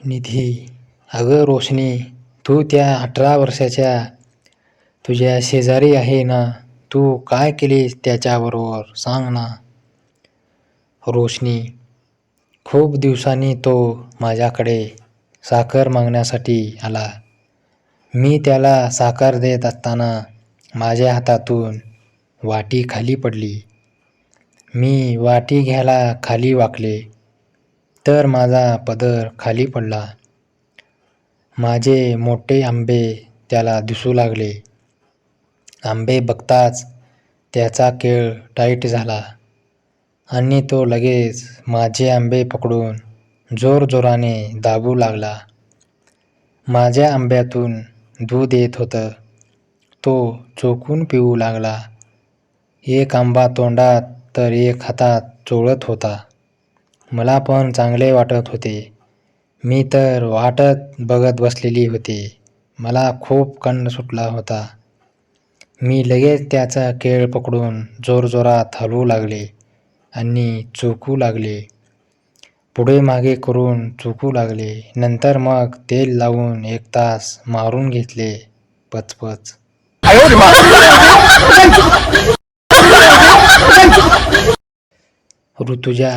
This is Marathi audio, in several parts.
निधी. अगं रोशनी, तू त्या 18 वर्षाच्या तुझ्या शेजारी आहे ना? तू काय केलीस त्याच्याबरोबर सांग ना. रोशनी. खूप दिवसांनी तो माझ्याकडे साखर मागण्यासाठी आला. मी त्याला साखर देत असताना माझ्या हातातून वाटी खाली पडली. मी वाटी घ्यायला खाली वाकले तर माझा पदर खाली पडला. माझे मोठे आंबे त्याला दिसू लागले. आंबे बघताच त्याचा केळ टाईट झाला आणि तो लगेच माझे आंबे पकडून जोरजोराने दाबू लागला. माझ्या आंब्यातून दूध येत होतं. तो चोखून पिऊ लागला. एक आंबा तोंडात तर एक हातात चोळत होता. मला पण चांगले वाटत होते. मी तर वाटत बघत बसलेली होते. मला खूप कंठ सुटला होता. मी लगेच त्याचा केळ पकडून जोरजोरात हलवू लागले आणि चोखू लागले. पुढे मागे करून चोखू लागले. नंतर मग तेल लावून 1 तास मारून घेतले. पचपच. ऋतुजा.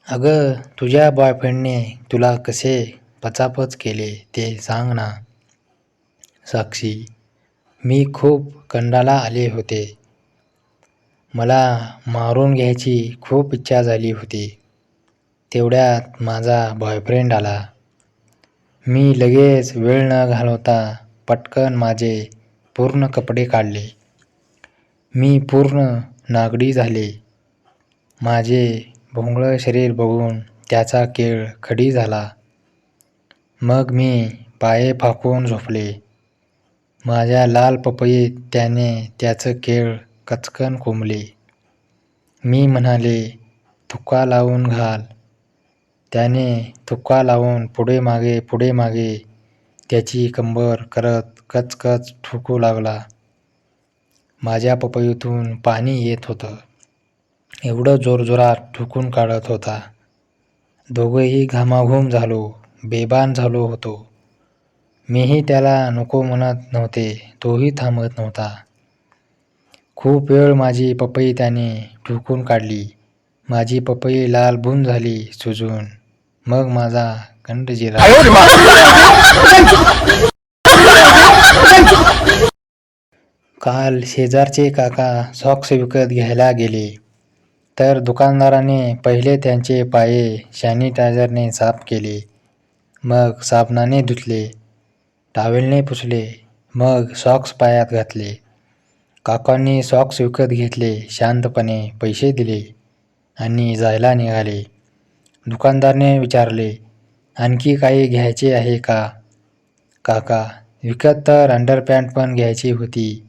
अगं तुझ्या बॉयफ्रेंडने तुला कसे पचापच केले ते सांग ना. साक्षी. मी खूप कंटाळा आले होते. मला मारून घ्यायची खूप इच्छा झाली होती. तेवढ्यात माझा बॉयफ्रेंड आला. मी लगेच वेळ न घालवता पटकन माझे पूर्ण कपडे काढले. मी पूर्ण नागडी झाले. माझे भोंगळं शरीर बघून त्याचा केळ खडी झाला. मग मी पाय फाकून झोपले. माझ्या लाल पपईत त्याने त्याचं केळ कचकन कोंबले. मी म्हणाले, थुक्का लावून घाल. त्याने थुक्का लावून पुढे मागे त्याची कंबर करत कचकच ठोकू लागला. माझ्या पपईतून पाणी येत होतं. एवढं जोरजोरात ठोकून काढत होता. दोघंही घामाघूम झालो. बेभान झालो होतो. मीही त्याला नको म्हणत नव्हते. तोही थांबत नव्हता. खूप वेळ माझी पपई त्याने ठोकून काढली. माझी पपई लालबुंद झाली सुजून. मग माझा कंठ जिरा. काल शेजारचे काका सॉक्स विकत घ्यायला गेले तर दुकानदाराने पहिले त्यांचे पाय सॅनिटायझरने साफ केले. मग साबणाने धुतले. टॉवेलने पुसले. मग सॉक्स पायात घातले. काकांनी सॉक्स विकत घेतले. शांतपणे पैसे दिले आणि जायला निघाले. दुकानदाराने विचारले, आणखी काही घ्यायचे आहे का? काका. विकत तर अंडरपॅन्ट पण घ्यायची होती.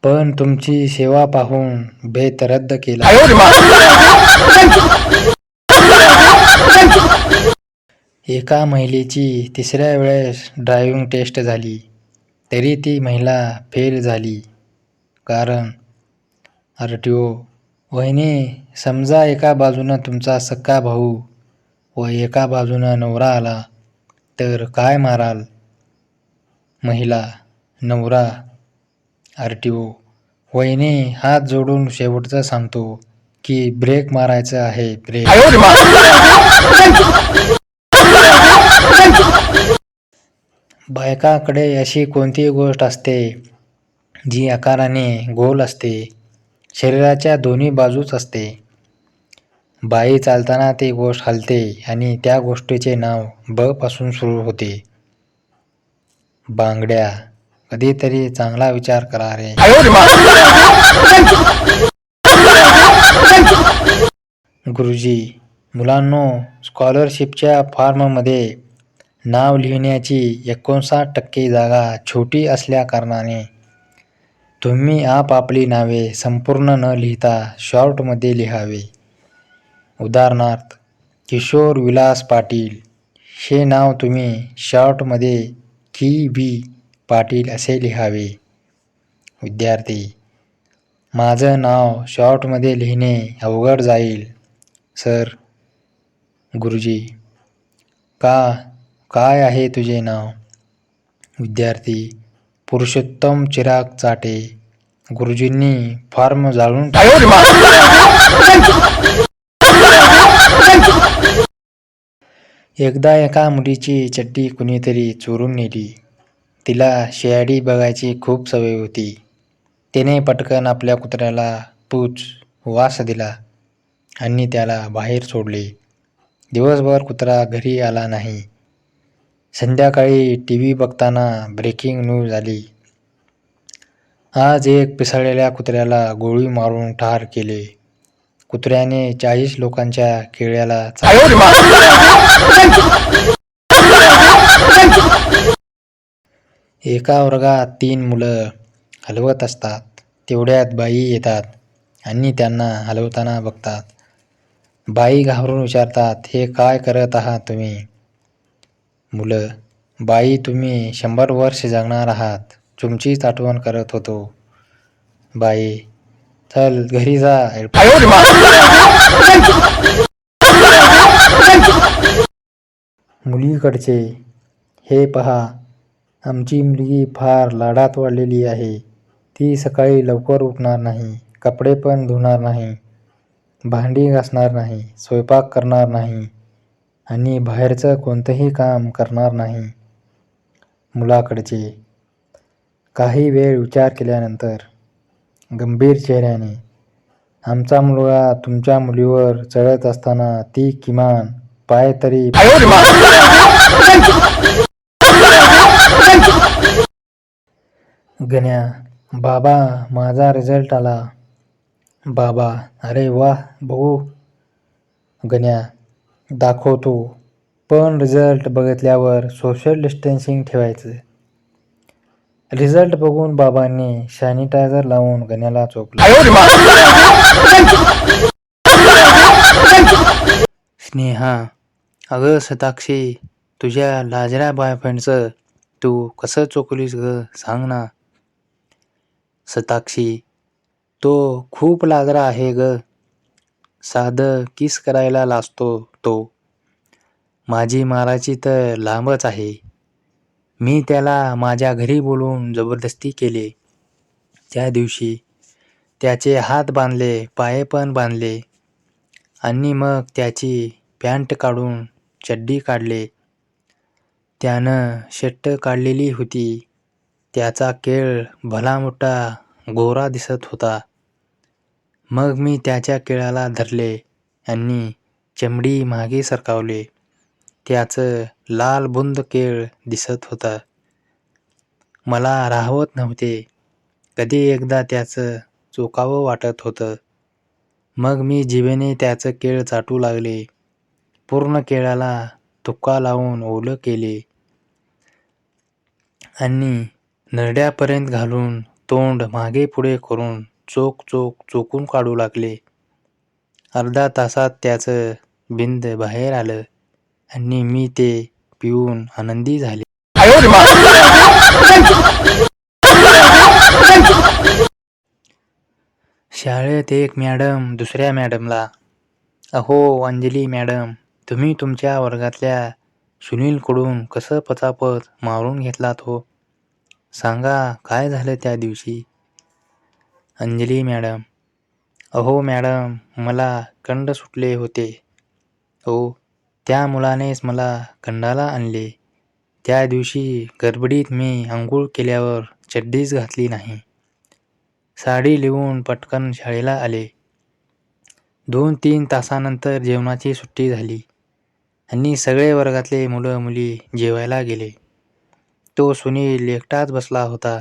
पण तुमची सेवा पाहून बेत रद्द केला. एका महिलेची 3ऱ्या वेळेस ड्रायव्हिंग टेस्ट झाली तरी ती महिला फेल झाली. कारण RTO. वहिनी, समजा एका बाजूनं तुमचा सख्खा भाऊ व एका बाजूनं नवरा आला तर काय माराल? महिला. नवरा. RTO. वहिनी, हात जोडून शेवटचं सांगतो की ब्रेक मारायचं आहे. ब्रेक. बायकाकडे अशी कोणती गोष्ट असते जी आकाराने गोल असते, शरीराच्या दोन्ही बाजूस असते? बाई चालताना ती गोष्ट हलते आणि त्या गोष्टीचे नाव ब पासून सुरू होते. बांगड्या. कधीतरी चांगला विचार करा रे. गुरुजी. मुलांनो, स्कॉलरशिपच्या फॉर्ममध्ये नाव लिहिण्याची 59% जागा छोटी असल्याकारणाने तुम्ही आपापली नावे संपूर्ण न लिहिता शॉर्टमध्ये लिहावे. उदाहरणार्थ, किशोर विलास पाटील हे नाव तुम्ही शॉर्टमध्ये KV पाटील असे लिहावे. विद्यार्थी. माझं नाव शॉर्टमध्ये लिहिणे अवघड जाईल सर, गुरुजी, काय आहे तुझे नाव? विद्यार्थी, पुरुषोत्तम चिराग चाटे. गुरुजींनी फॉर्म जाळून एकदा एका मुलीची चड्डी कुणीतरी चोरून नेली. तिला शेयाडी बघायची खूप सवय होती. तिने पटकन आपल्या कुत्र्याला पूच वास दिला आणि त्याला बाहेर सोडले. दिवसभर कुत्रा घरी आला नाही. संध्याकाळी टीव्ही बघताना ब्रेकिंग न्यूज आली. आज एक पिसाळलेल्या कुत्र्याला गोळी मारून ठार केले. कुत्र्याने 40 लोकांच्या केळ्याला एका वर्गात 3 मुलं हलवत असतात. तेवढ्यात बाई येतात आणि त्यांना हलवताना बघतात. बाई घाबरून विचारतात, हे काय करत आहात तुम्ही? मुलं, बाई तुम्ही 100 वर्ष जगणार आहात, तुमचीच आठवण करत होतो. बाई, चल घरी जा. मुलीकडचे, हे पहा, आमची मुलगी फार लाडात वाढलेली आहे. ती सकाळी लवकर उठणार नाही, कपडे पण धुणार नाही, भांडी घासणार नाही, स्वयंपाक करणार नाही आणि बाहेरचं कोणतंही काम करणार नाही. मुलाकडचे, काही वेळ विचार केल्यानंतर गंभीर चेहऱ्याने, आमचा मुलगा तुमच्या मुलीवर चढत असताना ती किमान पाय तरी गण्या, बाबा माझा रिझल्ट आला. बाबा, अरे वा, बघू. गण्या, दाखवतो, पण रिझल्ट बघितल्यावर सोशल डिस्टन्सिंग ठेवायचं. रिझल्ट बघून बाबांनी सॅनिटायझर लावून गण्याला चोपलं. स्नेहा, अगं शताक्षी, तुझ्या लाजऱ्या बॉयफ्रेंडचं तू कसं चोकलीस ग, सांग ना. शताक्षी, तो खूप लाजरा आहे ग. साधं किस करायला लाजतो तो. माझी मारायची तर लांबच आहे. मी त्याला माझ्या घरी बोलवून जबरदस्ती केली. त्या दिवशी त्याचे हात बांधले, पाय पण बांधले आणि मग त्याची पॅन्ट काढून चड्डी काढले. त्यानं शर्ट काढलेली होती. त्याचा केळ भला मोठा गोरा दिसत होता. मग मी त्याच्या केळाला धरले आणि चमडी मागे सरकावले. त्याचं लाल बुंद केळ दिसत होतं. मला राहवत नव्हते. कधी एकदा त्याचं चोकावं वाटत होतं. मग मी जिभेने त्याचं केळ चाटू लागले. पूर्ण केळाला तुक्का लावून ओलं केले आणि नरड्यापर्यंत घालून तोंड मागे पुढे करून चोकून काढू लागले. अर्ध्या तासात त्याचं बिंद बाहेर आलं आणि मी ते पिऊन आनंदी झाले. शाळेत एक मॅडम दुसऱ्या मॅडमला, अहो अंजली मॅडम, तुम्ही तुमच्या वर्गातल्या सुनीलकडून कसं पचापच मारून घेतलात हो? सांगा, काय झालं त्या दिवशी? अंजली मॅडम, अहो मॅडम, मला कंड सुटले होते. हो, त्या मुलानेच मला कंडाला आणले. त्या दिवशी गडबडीत मी आंघोळ केल्यावर चड्डीच घातली नाही. साडी लिहून पटकन शाळेला आले. 2-3 तासानंतर जेवणाची सुट्टी झाली आणि सगळे वर्गातले मुलं मुली जेवायला गेले. तो सुनील एकटाच बसला होता.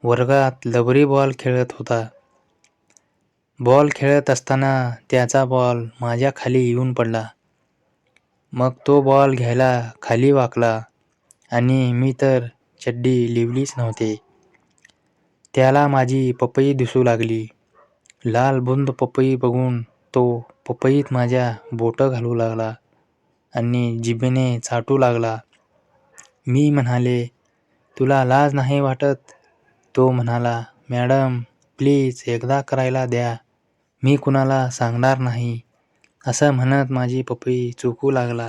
वर्गात लबरी बॉल खेळत होता. बॉल खेळत असताना त्याचा बॉल माझ्या खाली येऊन पडला. मग तो बॉल घ्यायला खाली वाकला आणि मी तर चड्डी लिवलीच नव्हते. त्याला माझी पपई दिसू लागली. लाल बुंद पपई बघून तो पपईत माझ्या बोटं घालू लागला आणि जिभेने चाटू लागला. मी म्हणाले, तुला लाज नाही वाटत? तो म्हणाला, मॅडम प्लीज एकदा करायला द्या, मी कुणाला सांगणार नाही. असं म्हणत माझी पपई चुकू लागला.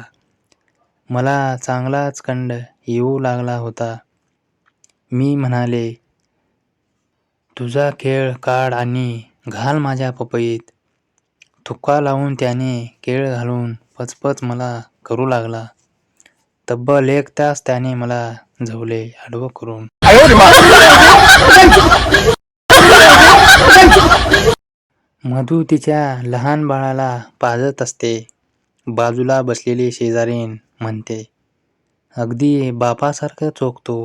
मला चांगलाच कंड येऊ लागला होता. मी म्हणाले, तुझा खेळ काढ आणि घाल माझ्या पपईत. थुक्का लावून त्याने केळ घालून पचपच मला करू लागला. तब्बल 1 तास त्याने मला झवले आडवं करून. मधू तिच्या लहान बाळाला पाजत असते. बाजूला बसलेली शेजारीण म्हणते, अगदी बापासारखं चोखतो.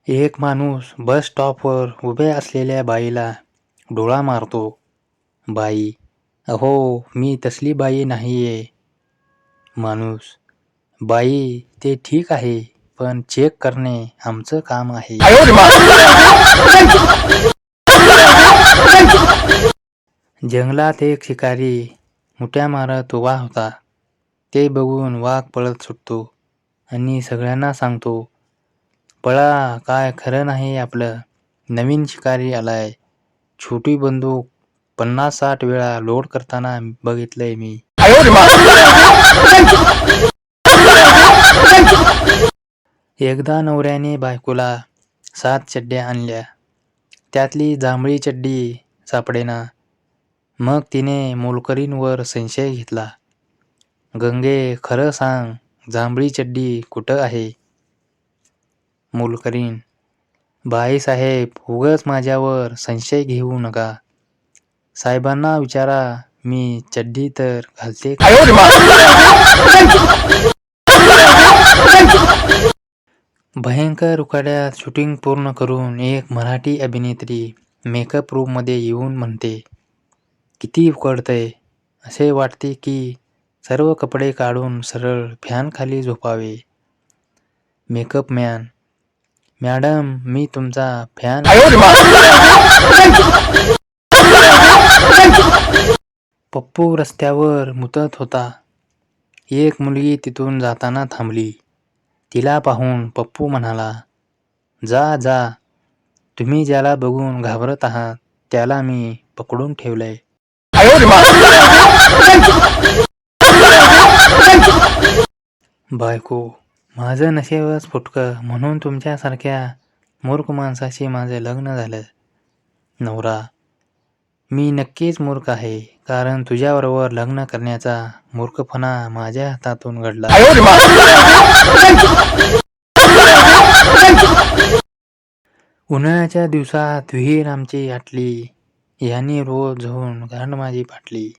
एक माणूस बस स्टॉपवर उभ्या असलेल्या बाईला डोळा मारतो. बाई, अहो मी तसली बाई नाहीये. माणूस, बाई ते ठीक आहे, पण चेक करणे आमचं काम आहे. जंगलात एक शिकारी मुठ्या मारत उभा होता. ते बघून वाघ पळत सुटतो आणि सगळ्यांना सांगतो, पळा, काय खरं नाही आपलं. नवीन शिकारी आलाय. छोटी बंदूक 50-60 वेळा लोड करताना बघितलंय मी. एकदा नवऱ्याने बायकोला 7 चड्ड्या आणल्या. त्यातली जांभळी चड्डी सापडेना. मग तिने मोलकरीणवर संशय घेतला. गंगे, खरं सांग, जांभळी चड्डी कुठं आहे? मोलकरीण, बाईसाहेब, उगाच माझ्यावर संशय घेऊ नका. साहेबांना विचारा, मी चड्डी तर घालते का? भयंकर उकाड्यात शूटिंग पूर्ण करून एक मराठी अभिनेत्री मेकअप रूममध्ये येऊन म्हणते, किती उकडतंय. असे वाटते की सर्व कपडे काढून सरळ फॅनखाली झोपावे. मेकअप मॅन, मॅडम मी तुमचा फॅन. पप्पू रस्त्यावर मुतत होता. एक मुलगी तिथून जाताना थांबली. तिला पाहून पप्पू म्हणाला, जा जा, तुम्ही ज्याला बघून घाबरत आहात त्याला मी पकडून ठेवलंय. बायको, माझं नशीबच फुटकं म्हणून तुमच्यासारख्या मूर्ख माणसाशी माझं लग्न झालं. नवरा, मी नक्कीच मूर्ख आहे, कारण तुझ्याबरोबर लग्न करण्याचा मूर्खपणा माझ्या हातातून घडला. उन्हाळ्याच्या दिवसात विहीर आमची आटली. याने रोज जाऊन गांड माझी फाटली.